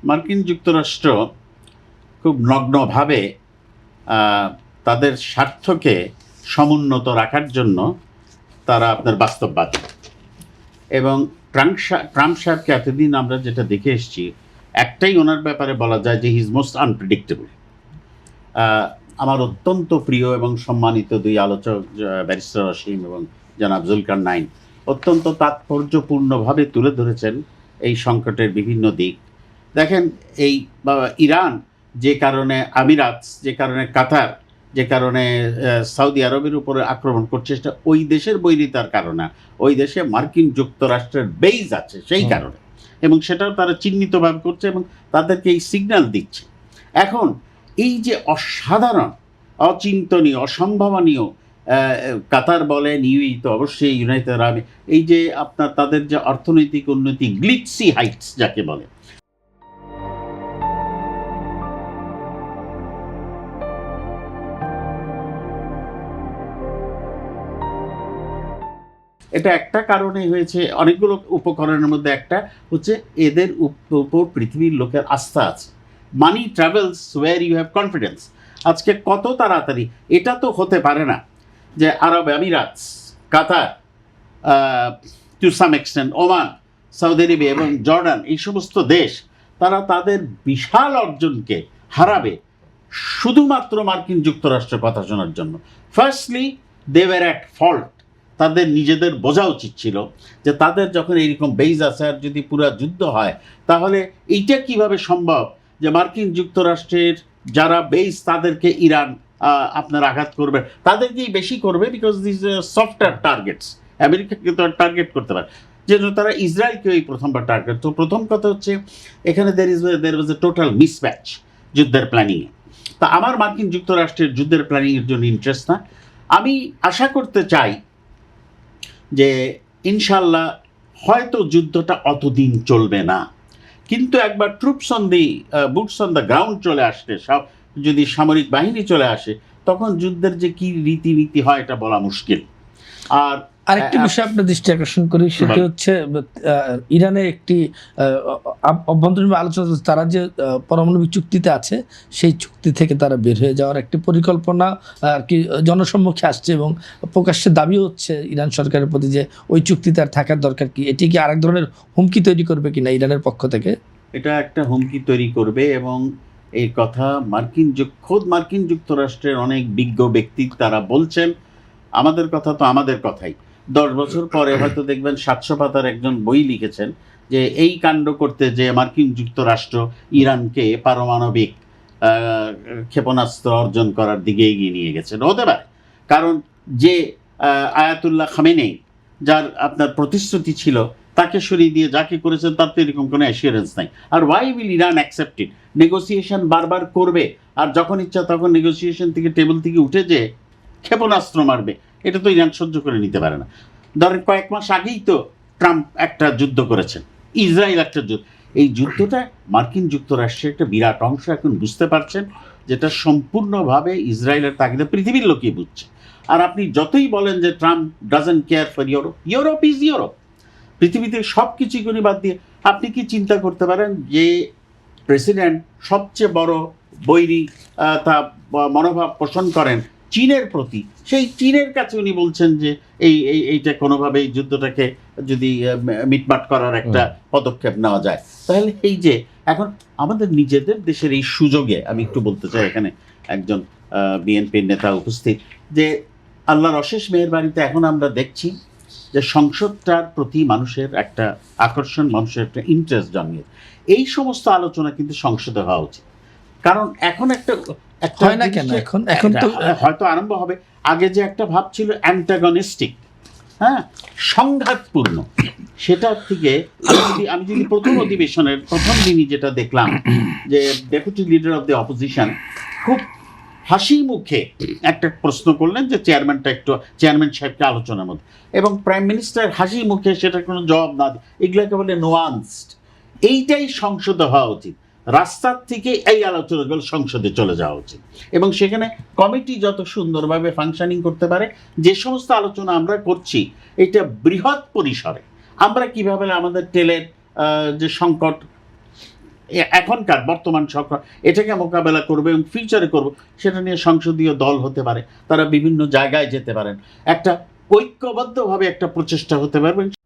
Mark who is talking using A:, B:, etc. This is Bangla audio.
A: মার্কিন যুক্তরাষ্ট্র খুব নগ্নভাবে তাদের স্বার্থকে সমুন্নত রাখার জন্য তারা আপনার বাস্তববাদী। এবং ট্রাম্প সাহেবকে এতদিন আমরা যেটা দেখে এসেছি, একটাই ওনার ব্যাপারে বলা যায় যে হি ইজ মোস্ট আনপ্রেডিক্টেবল। আমার অত্যন্ত প্রিয় এবং সম্মানিত দুই আলোচক ব্যারিস্টার অসীম এবং জনাব জুলকারনাইন অত্যন্ত তাৎপর্যপূর্ণভাবে তুলে ধরেছেন এই সংকটের বিভিন্ন দিক। দেখেন, এই ইরান যে কারণে, আমিরাত যে কারণে, কাতার যে কারণে সৌদি আরবের উপরে আক্রমণ করছে, সেটা ওই দেশের বৈরিতার কারণে, ওই দেশে মার্কিন যুক্তরাষ্ট্রের বেইজ আছে সেই কারণে, এবং সেটাও তারা চিহ্নিতভাবে করছে এবং তাদেরকে এই সিগন্যাল দিচ্ছে। এখন এই যে অসাধারণ, অচিন্তনীয়, অসম্ভাবনীয়, কাতার বলেন, ইউই তো অবশ্যই, ইউনাইটেড আরব, এই যে আপনার তাদের যে অর্থনৈতিক উন্নতি, গ্লিটসি হাইটস যাকে বলে, এটা একটা কারণে হয়েছে, অনেকগুলো উপকরণের মধ্যে একটা হচ্ছে এদের উপর পৃথিবীর লোকের আস্থা আছে। Money travels where you have confidence. আজকে কত তাড়াতাড়ি, এটা তো হতে পারে না যে Arab Emirates, Qatar, to some extent Oman, Saudi Arabia এবং জর্ডান, এই সমস্ত দেশ তারা তাদের বিশাল অর্জনকে হারাবে শুধুমাত্র মার্কিন যুক্তরাষ্ট্রের কথা শোনার জন্য। Firstly they were at fault. তাদের নিজেদের বোঝা উচিত ছিল যে তাদের যখন এইরকম বেইজ আছে, আর যদি পুরো যুদ্ধ হয়, তাহলে এইটা কিভাবে সম্ভব যে মার্কিন যুক্তরাষ্ট্রের যারা বেইজ তাদেরকে ইরান আপনার আঘাত করবে, তাদেরকেই বেশি করবে, বিকজ দিস সফটওয়্যার টার্গেটস। আমেরিকাকে তো টার্গেট করতে পারে, যেন তারা ইসরায়েলকে ওই প্রথমবার টার্গেট। তো প্রথম কথা হচ্ছে এখানে দের ওয়াজ এ টোটাল মিসম্যাচ যুদ্ধের প্ল্যানিংয়ে। তা আমার মার্কিন যুক্তরাষ্ট্রের যুদ্ধের প্ল্যানিংয়ের জন্য ইন্টারেস্ট না। আমি আশা করতে চাই যে ইনশাল্লাহ হয়তো যুদ্ধটা অতদিন চলবে না, কিন্তু একবার troops on the boots on the ground চলে আসলে, সব যদি সামরিক বাহিনী চলে আসে, তখন যুদ্ধের যে কি রীতিনীতি হয় এটা বলা মুশকিল। আর
B: আরেকটি বিষয় আপনার দৃষ্টি আকর্ষণ করি, সেটি হচ্ছে ইরানের একটি অভ্যন্তরীণ আলোচনা, তারা যে পারমাণবিক চুক্তিতে আছে সেই চুক্তি থেকে তারা বের হয়ে যাওয়ার একটি পরিকল্পনা আর কি জনসম্মুখে আসছে, এবং প্রকাশ্যে দাবি হচ্ছে ইরান সরকারের প্রতি যে ওই চুক্তিতে আর থাকার দরকার কি। এটি কি আরেক ধরনের হুমকি তৈরি করবে কিনা ইরানের পক্ষ থেকে?
A: এটা একটা হুমকি তৈরি করবে, এবং এই কথা খোদ মার্কিন যুক্তরাষ্ট্রের অনেক বিজ্ঞ ব্যক্তি তারা বলছেন। আমাদের কথা তো আমাদের কথাই, 10 বছর পরে হয়তো দেখবেন 700 পাতার একজন বই লিখেছেন যে এই কাণ্ড করতে যে মার্কিন যুক্তরাষ্ট্র ইরানকে পারমাণবিক ক্ষেপণাস্ত্র অর্জন করার দিকে এগিয়ে নিয়ে গেছেন। হতে পারে, কারণ যে আয়াতুল্লাহ খামেনেই, যার আপনার প্রতিশ্রুতি ছিল, তাকে সরিয়ে দিয়ে যাকে করেছেন তার তো এরকম কোনো অ্যাসিওরেন্স নাই। আর why will Iran accept it? Negotiation বারবার করবে, আর যখন ইচ্ছা তখন নেগোসিয়েশন থেকে, টেবিল থেকে উঠে যে ক্ষেপণাস্ত্র মারবে, এটা তো ইরান সহ্য করে নিতে পারে না। ধরেন কয়েক মাস আগেই তো ট্রাম্প একটা যুদ্ধ করেছেন, ইসরায়েল একটা যুদ্ধ। এই যুদ্ধটা মার্কিন যুক্তরাষ্ট্রের একটা বিরাট অংশ এখন বুঝতে পারছেন, যেটা সম্পূর্ণভাবে ইসরায়েলের তাগিদে পৃথিবীর লোকই বুঝছে। আর আপনি যতই বলেন যে Trump doesn't care for Europe, Europe is Europe. পৃথিবীতে সব কিছুই করে বাদ দিয়ে আপনি কি চিন্তা করতে পারেন যে প্রেসিডেন্ট সবচেয়ে বড় বৈরী তা মনোভাব পোষণ করেন চীনের প্রতি, সেই চীনের কাছে উনি বলছেন যে এইটা কোনোভাবেই যুদ্ধটাকে যদি মিটমাট করার একটা পদক্ষেপ নেওয়া যায়, তাহলে এই যে এখন আমাদের নিজেদের দেশের এই সুযোগে আমি একটু বলতে চাই, এখানে একজন বিএনপির নেতা উপস্থিত, যে আল্লাহর অশেষ মেহেরবানিতে এখন আমরা দেখছি যে সংসদটার প্রতি মানুষের একটা আকর্ষণ, মানুষের একটা ইন্টারেস্ট জন্মিয়ে, এই সমস্ত আলোচনা কিন্তু সংসদে হওয়া উচিত। কারণ এখন একটা
B: হয় না কেন, এখন তো
A: হয়তো আরম্ভ হবে। আগে যে একটা ভাব ছিল অ্যান্টাগনিস্টিক, হ্যাঁ, সংঘাতপূর্ণ, সেটার থেকে আমি যদি প্রথম অধিবেশনের প্রথম দিনই যেটা দেখলাম যে deputy leader of the opposition খুব হাসি মুখে একটা প্রশ্ন করলেন যে চেয়ারম্যান সাহেবকে আলোচনার মধ্যে, এবং প্রাইম মিনিস্টার হাসি মুখে সেটা কোনো জবাব না দিয়ে, এগুলোকে বলে নোয়ান্সড। এইটাই সংসদে হওয়া উচিত। রাস্তার থেকে এই আলোচনাগুলো সংসদে চলে যাওয়া উচিত, এবং সেখানে কমিটি যত সুন্দরভাবে ফাংশনিং করতে পারে। যে সমস্ত আলোচনা আমরা করছি এটা বৃহৎ পরিসরে, আমরা কিভাবে আমাদের তেলের যে সংকট, এখনকার বর্তমান সরকার এটাকে মোকাবেলা করবে এবং ফিউচারে করবে, সেটা নিয়ে সংসদীয় দল হতে পারে, তারা বিভিন্ন জায়গায় যেতে পারেন, একটা ঐক্যবদ্ধভাবে একটা প্রচেষ্টা হতে পারবে।